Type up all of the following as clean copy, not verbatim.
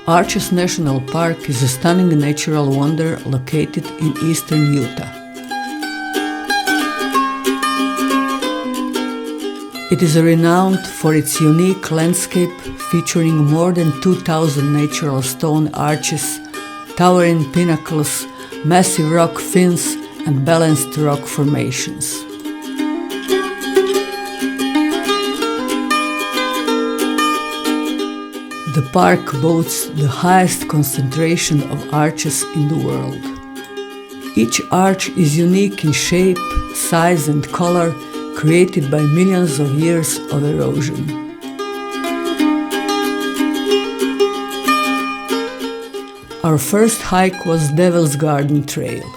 Arches National Park is a stunning natural wonder located in eastern Utah. It is renowned for its unique landscape featuring more than 2,000 natural stone arches, towering pinnacles, massive rock fins, and balanced rock formations. The park boasts the highest concentration of arches in the world. Each arch is unique in shape, size, and color, created by millions of years of erosion. Our first hike was Devil's Garden Trail.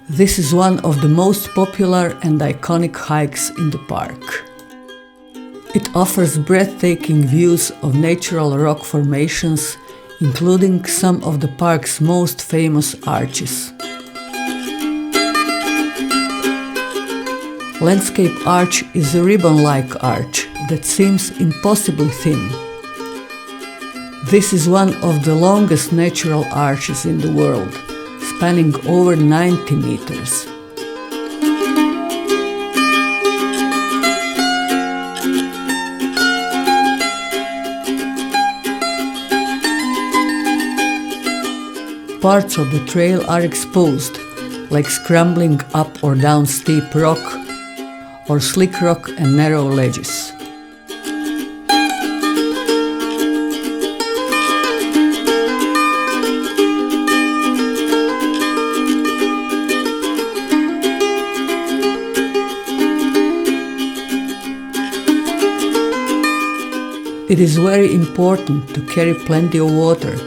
This is one of the most popular and iconic hikes in the park. It offers breathtaking views of natural rock formations, including some of the park's most famous arches. Landscape Arch is a ribbon-like arch that seems impossibly thin. This is one of the longest natural arches in the world, spanning over 90 meters. Parts of the trail are exposed, like scrambling up or down steep rock, or slickrock and narrow ledges. It is very important to carry plenty of water,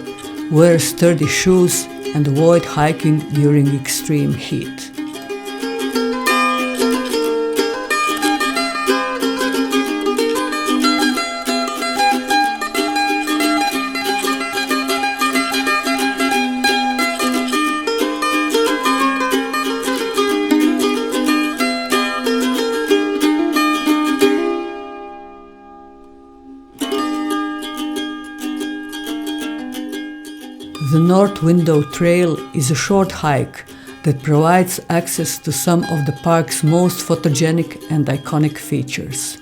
wear sturdy shoes, and avoid hiking during extreme heat. The North Window Trail is a short hike that provides access to some of the park's most photogenic and iconic features.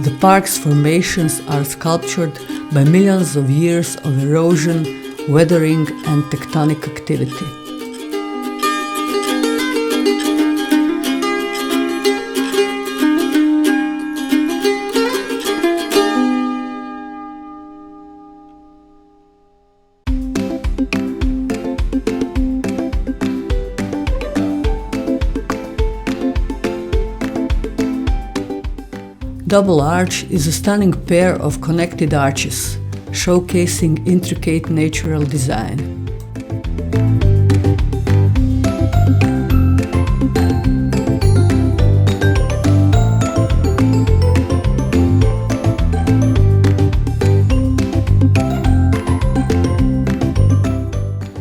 The park's formations are sculptured by millions of years of erosion, weathering, and tectonic activity. Double Arch is a stunning pair of connected arches, showcasing intricate natural design.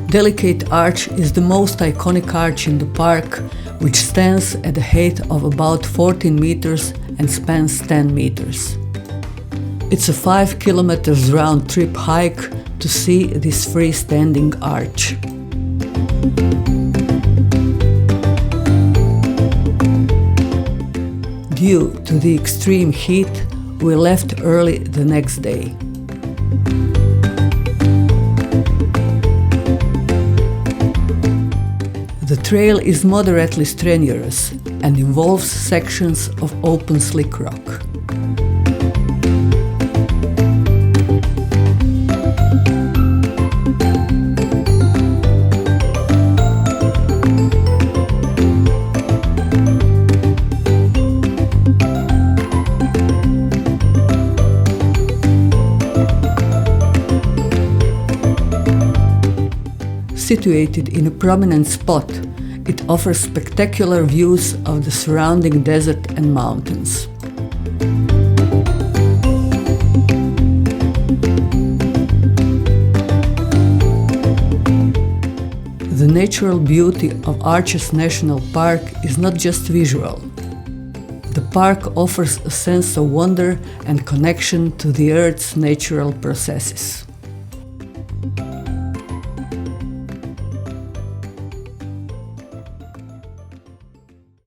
Delicate Arch is the most iconic arch in the park, which stands at a height of about 14 meters and spans 10 meters. It's a 5 kilometers round trip hike to see this freestanding arch. Due to the extreme heat, we left early the next day. The trail is moderately strenuous and involves sections of open slick rock. Situated in a prominent spot, it offers spectacular views of the surrounding desert and mountains. The natural beauty of Arches National Park is not just visual. The park offers a sense of wonder and connection to the Earth's natural processes.